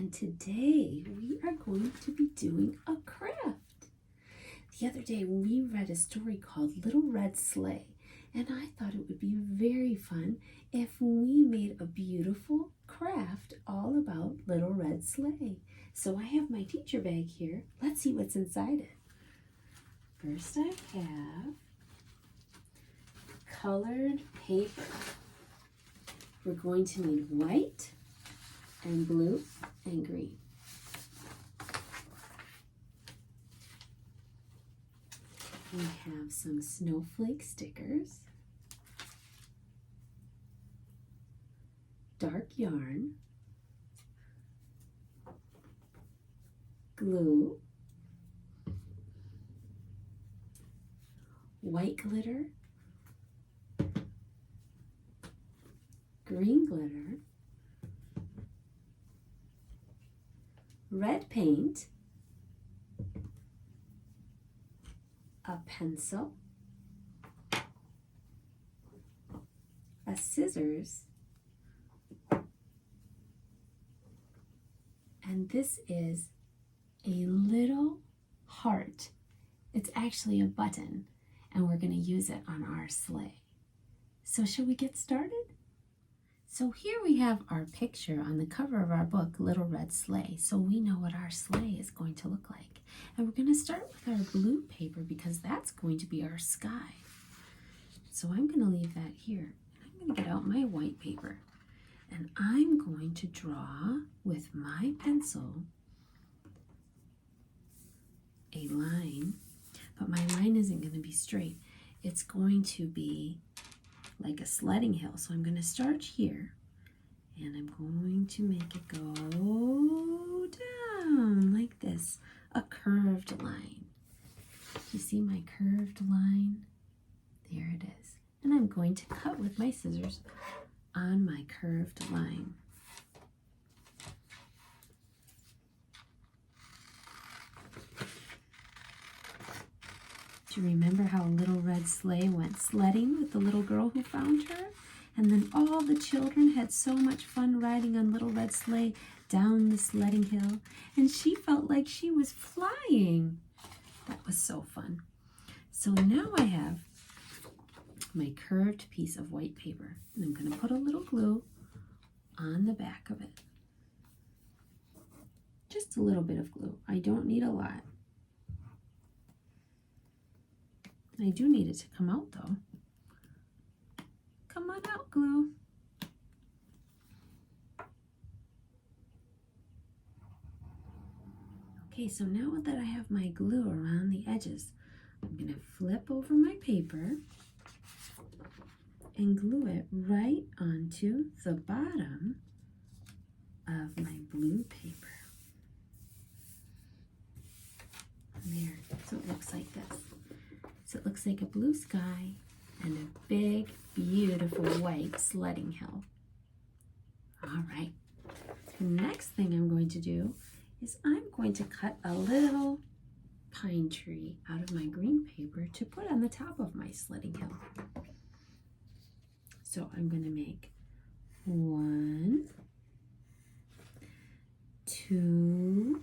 and today we are going to be doing a craft. The other day we read a story called Little Red Sleigh, and I thought it would be very fun if we made a beautiful craft all about Little Red Sleigh. So I have my teacher bag here. Let's see what's inside it. First I have colored paper. We're going to need white and blue and green. We have some snowflake stickers, dark yarn, glue, white glitter, green glitter, red paint, a pencil, a scissors, and this is a little heart. It's actually a button, and we're going to use it on our sleigh. So shall we get started? So here we have our picture on the cover of our book, Little Red Sleigh, so we know what our sleigh is going to look like. And we're going to start with our blue paper because that's going to be our sky. So I'm going to leave that here. I'm going to get out my white paper, and I'm going to draw with my pencil a line, but my line isn't going to be straight. It's going to be like a sledding hill. So I'm going to start here, and I'm going to make it go down like this, a curved line. You see my curved line? There it is. And I'm going to cut with my scissors on my curved line. Do you remember how Little Red Sleigh went sledding with the little girl who found her? And then all the children had so much fun riding on Little Red Sleigh down the sledding hill, and she felt like she was flying. That was so fun. So now I have my curved piece of white paper, and I'm going to put a little glue on the back of it. Just a little bit of glue. I don't need a lot. I do need it to come out though. Come on out, glue. Okay, so now that I have my glue around the edges, I'm going to flip over my paper and glue it right onto the bottom of my blue paper. There, so it looks like this. So it looks like a blue sky and a big, beautiful white sledding hill. All right, the next thing I'm going to do is I'm going to cut a little pine tree out of my green paper to put on the top of my sledding hill. So I'm going to make 1, 2,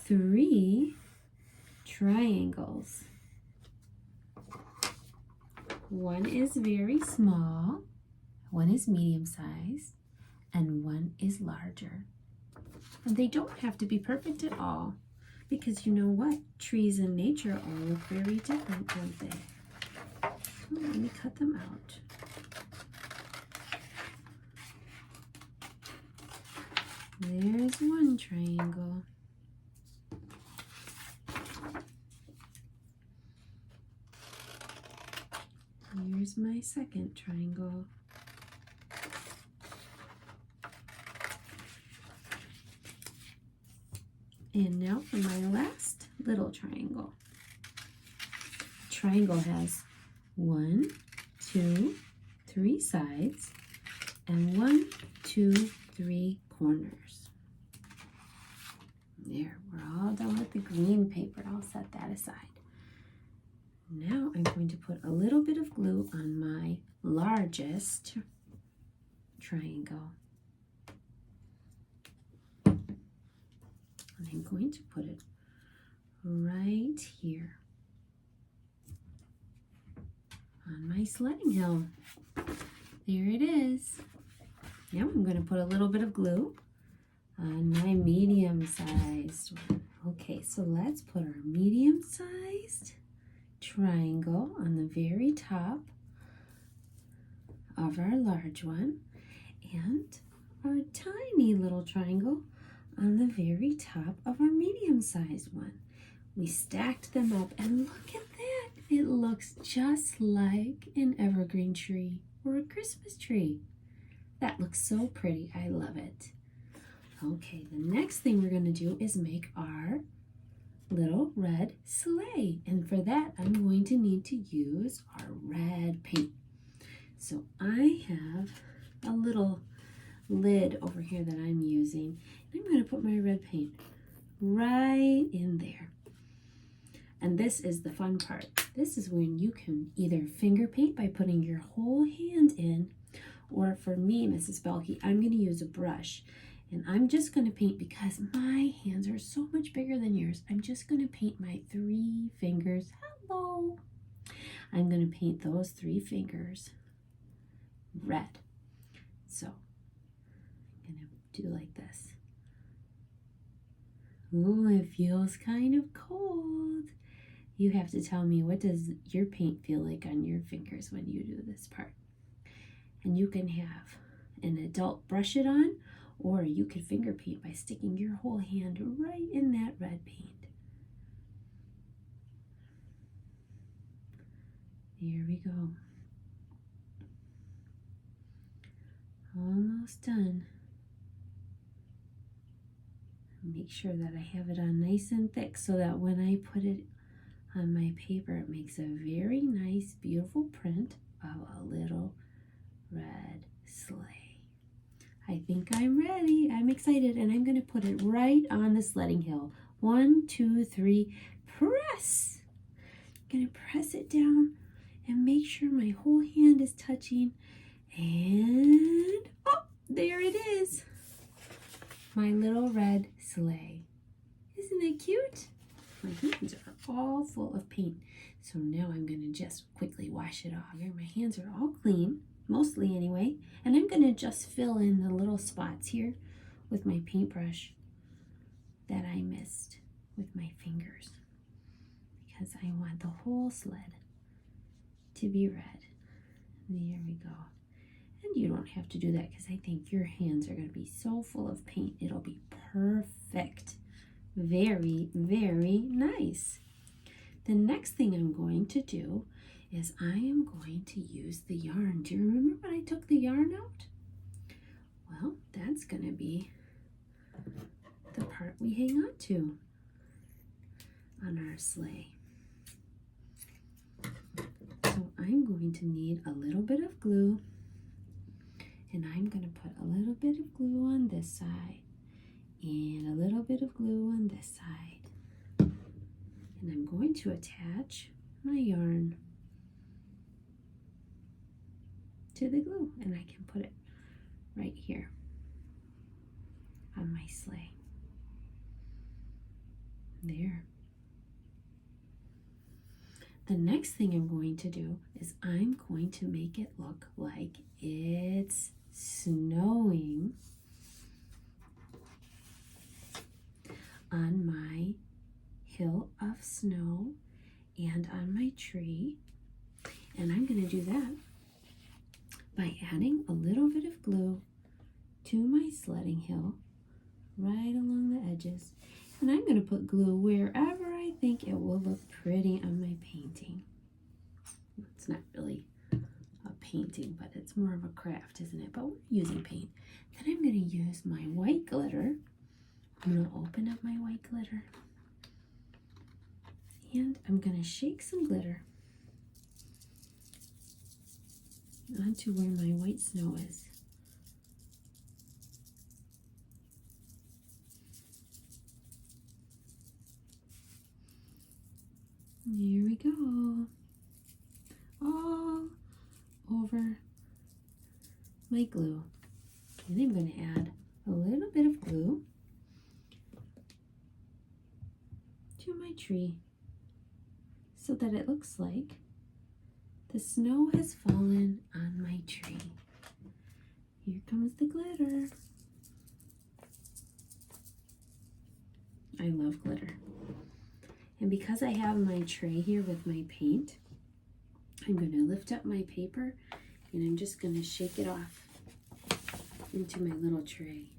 3 triangles. One is very small, one is medium size, and one is larger. And they don't have to be perfect at all, because you know what? Trees in nature all look very different, don't they? So let me cut them out. There's one triangle. Here's my second triangle. And now for my last little triangle. Triangle has 1, 2, 3 sides and 1, 2, 3 corners. There, we're all done with the green paper. I'll set that aside. Now I'm going to put a little bit of glue on my largest triangle. And I'm going to put it right here on my sledding hill. There it is. Now I'm going to put a little bit of glue on my medium-sized one. Okay, so let's put our medium-sized triangle on the very top of our large one and our tiny little triangle on the very top of our medium-sized one. We stacked them up and look at that. It looks just like an evergreen tree or a Christmas tree. That looks so pretty. I love it. Okay, the next thing we're going to do is make our little red sleigh. And for that, I'm going to need to use our red paint. So I have a little lid over here that I'm using. And I'm going to put my red paint right in there. And this is the fun part. This is when you can either finger paint by putting your whole hand in, or for me, Mrs. Belkey, I'm going to use a brush. And I'm just going to paint, because my hands are so much bigger than yours, I'm just going to paint my 3 fingers. Hello! I'm going to paint those 3 fingers red. So I'm going to do like this. Ooh, it feels kind of cold. You have to tell me, what does your paint feel like on your fingers when you do this part? And you can have an adult brush it on, or you could finger paint by sticking your whole hand right in that red paint. There we go. Almost done. Make sure that I have it on nice and thick so that when I put it on my paper, it makes a very nice, beautiful print of a little red sleigh. I think I'm ready. I'm excited, and I'm going to put it right on the sledding hill. 1, 2, 3, press. I'm going to press it down and make sure my whole hand is touching. And, oh, there it is. My little red sleigh. Isn't it cute? My hands are all full of paint. So now I'm going to just quickly wash it off. Here, my hands are all clean, mostly anyway. And I'm going to just fill in the little spots here with my paintbrush that I missed with my fingers, because I want the whole sled to be red. There we go. And you don't have to do that, because I think your hands are going to be so full of paint. It'll be perfect. Very, very nice. The next thing I'm going to do is I am going to use the yarn. Do you remember when I took the yarn out? Well, that's going to be the part we hang on to on our sleigh. So I'm going to need a little bit of glue, and I'm going to put a little bit of glue on this side and a little bit of glue on this side. And I'm going to attach my yarn to the glue, and I can put it right here on my sleigh. There. The next thing I'm going to do is I'm going to make it look like it's snowing on my hill of snow and on my tree. And I'm going to do that by adding a little bit of glue to my sledding hill right along the edges. And I'm going to put glue wherever I think it will look pretty on my painting. It's not really a painting, but it's more of a craft, isn't it? But we're using paint. Then I'm going to use my white glitter. I'm going to open up my white glitter, and I'm going to shake some glitter onto where my white snow is. There we go. All over my glue. And I'm going to add a little bit of glue to my tree so that it looks like the snow has fallen on my tree. Here comes the glitter. I love glitter. And because I have my tray here with my paint, I'm going to lift up my paper and I'm just going to shake it off into my little tray.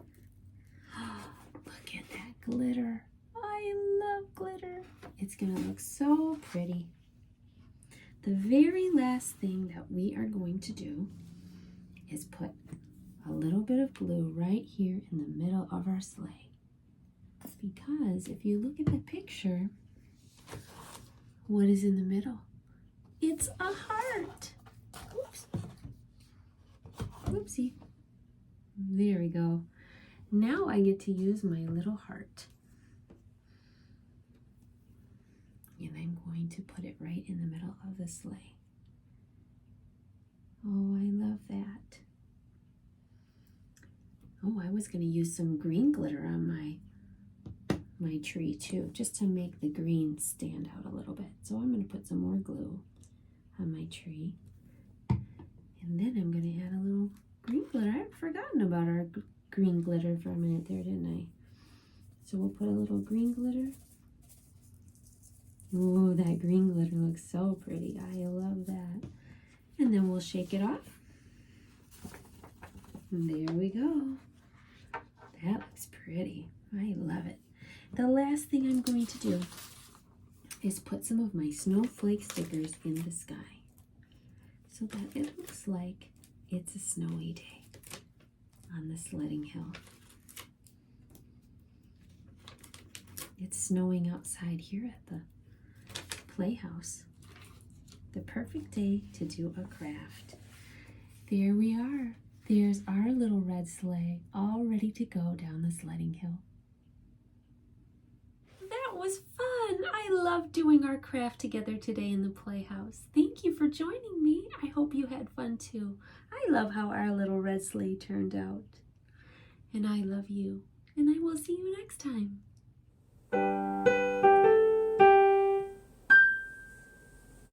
Look at that glitter. I love glitter. It's going to look so pretty. The very last thing that we are going to do is put a little bit of glue right here in the middle of our sleigh. Because if you look at the picture, what is in the middle? It's a heart. Oops. Oopsie. There we go. Now I get to use my little heart. And I'm going to put it right in the middle of the sleigh. Oh, I love that. Oh, I was going to use some green glitter on my tree too, just to make the green stand out a little bit. So I'm going to put some more glue on my tree. And then I'm going to add a little green glitter. I've forgotten about our green glitter for a minute there, didn't I? So we'll put a little green glitter. Oh, that green glitter looks so pretty. I love that. And then we'll shake it off. And there we go. That looks pretty. I love it. The last thing I'm going to do is put some of my snowflake stickers in the sky so that it looks like it's a snowy day on the sledding hill. It's snowing outside here at the playhouse. The perfect day to do a craft. There we are. There's our little red sleigh all ready to go down the sledding hill. That was fun. I love doing our craft together today in the playhouse. Thank you for joining me. I hope you had fun too. I love how our little red sleigh turned out. And I love you. And I will see you next time.